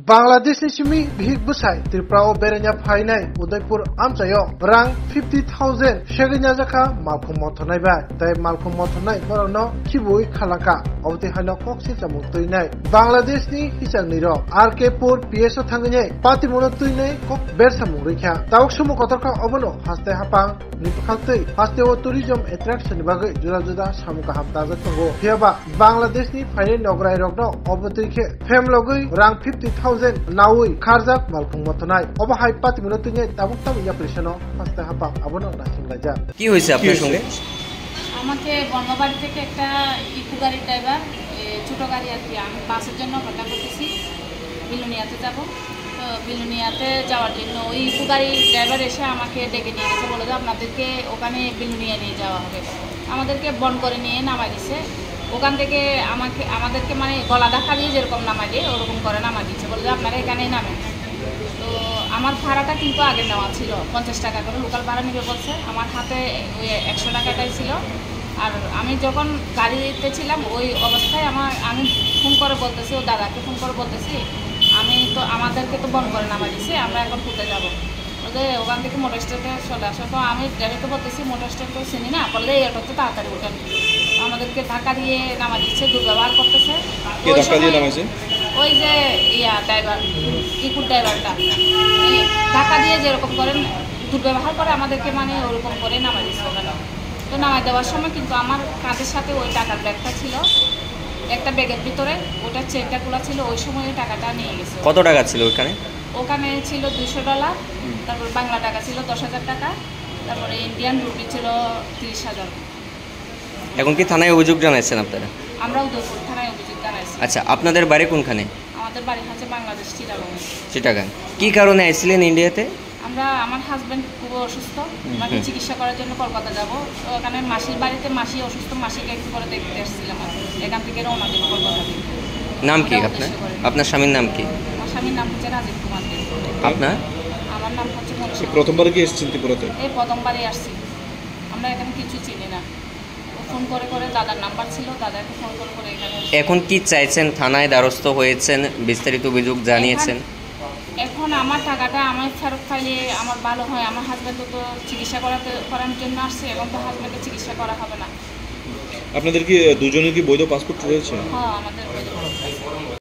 Bangladesh ni simi bihik busai Tripura berenya phainai Udaipur amchayo rang 50,000 shegenya jaka malkhum mothonai bai tai malkhum mothonai borano khibui khalaka obti halo koksil chamuk tuinai Bangladesh ni hisangni ro RK-pur PSO thangni patimuno tuinai kok bersamung rikha tawuk sumu kotorka obono haste hapang nipakhaltui haste o tourism attraction bagai juda samuka hapta jatongo hiaba Bangladesh ni phainai nograi rokno obotike femlogui rang 50,000 naui kharjak malkhum mothonai oba hai patimuno tuinai tabuk ya prishano haste hapang abono nasinglajak কি হয়েছে আপনার সঙ্গে? আমাকে বর্ণবাড়ি থেকে একটা eco গাড়ির driver ছোট গাড়ি আর কি আমি বাসের জন্য অপেক্ষা করতেছি বিলুনিয়াতে যাব তো বিলুনিয়াতে যাওয়ার জন্য ওই ইকো গাড়ির ড্রাইভার এসে আমাকে ডেকে নিয়ে গেছে বলে যে আপনাদেরকে ওখানে বিলুনিয়া নিয়ে যাওয়া হবে আমাদেরকে বন করে নিয়ে নামাই দিছে ওখান থেকে আমাদেরকে মানে গলা ধাক্কা দিয়ে যেরকম নামাই দিয়ে ওরকম করে নামাই দিচ্ছে বলে যে আপনারা এখানেই নামেন তো আমার ভাড়াটা কিন্তু আগে নেওয়া ছিল 50 টাকা করে লোকাল ভাড়া নেবে বলছে আমার হাতে ওই 100 টাকাটাই ছিল আর আমি যখন গাড়িতে ছিলাম ওই অবস্থায় আমি ফোন করে বলতেছি ও দাদাকে ফোন করে বলতেছি আমি তো আমাদেরকে তো বন্ধ করে নামা দিছি আমরা এখন ঘুরতে যাবো বলতে ওখান থেকে মোটর স্ট্যান্ডে চলে আসো তো আমি ড্রাইভারকে বলতেছি মোটর স্ট্যান্ড তো চিনি না বললে এরপর তো তাড়াতাড়ি ওঠেন আমাদেরকে ধাক্কা দিয়ে নামা দিচ্ছে দুর্ব্যবহার করতেছে ওই যে ড্রাইভার ইকুর ড্রাইভারটা ধাক্কা দিয়ে যেরকম করেন দুর্ব্যবহার করে আমাদেরকে মানে ওরকম করে নামাই দিচ্ছে ওখানে তো নামাই দেওয়ার সময় কিন্তু আমার কাঁধের সাথে ওই টাকার ব্যাগটা ছিল একটা ব্যাগের ভিতরে ওটা চেনটা খোলা ছিল ওই সময় ওই টাকাটা নিয়ে গেছে কত টাকা ছিল ওখানে ছিল $200 তারপর বাংলা টাকা ছিল 10,000 টাকা তারপরে ইন্ডিয়ান রুপি ছিল 30,000 এখন কি থানায় অভিযোগ জানাইছেন আপনারা? আমরা উদয়পুর থানায় অভিযোগ জানাইছি। আচ্ছা আপনাদের বাড়ি কোনখানে? আমাদের বাড়ি হচ্ছে বাংলাদেশ চিটাগাং। কি কারণে আইছিলেন ইন্ডিয়াতে? আমার হাজব্যান্ড খুব অসুস্থ ওনাকে চিকিৎসা করার জন্য কলকাতা যাব তো ওখানে মাসির বাড়িতে মাসি অসুস্থ মাসিকে একটু করে দেখতে এসেছিলাম এখান থেকে রওনা দেবো কলকাতা থেকে। নাম কি আপনার স্বামীর নাম কি? আমার স্বামীর নাম হচ্ছে রাজীব কুমার দে। আপনার? আমার নাম হচ্ছে মনীষা। প্রথমবার কি এসেছেন ত্রিপুরাতে? এই প্রথমবারই আসছি আমরা এখানে কিছু চিনি না ফোন করে দাদার নাম্বার ছিল দাদাকে ফোন করে এখানে। এখন কি চাইছেন? থানায় দ্বারস্থ হয়েছেন, বিস্তারিত অভিযোগ জানিয়েছেন? এখন আমার টাকাটা আমার ফেরত পাইলে আমার ভালো হয় আমার হাজব্যান্ড তো চিকিৎসা করার জন্য আসছে এখন তো হাজব্যান্ডের চিকিৎসা করা হবে না। আপনাদের কি দুজনের কি বৈধ পাসপোর্ট রয়েছে? হ্যাঁ আমাদের বৈধ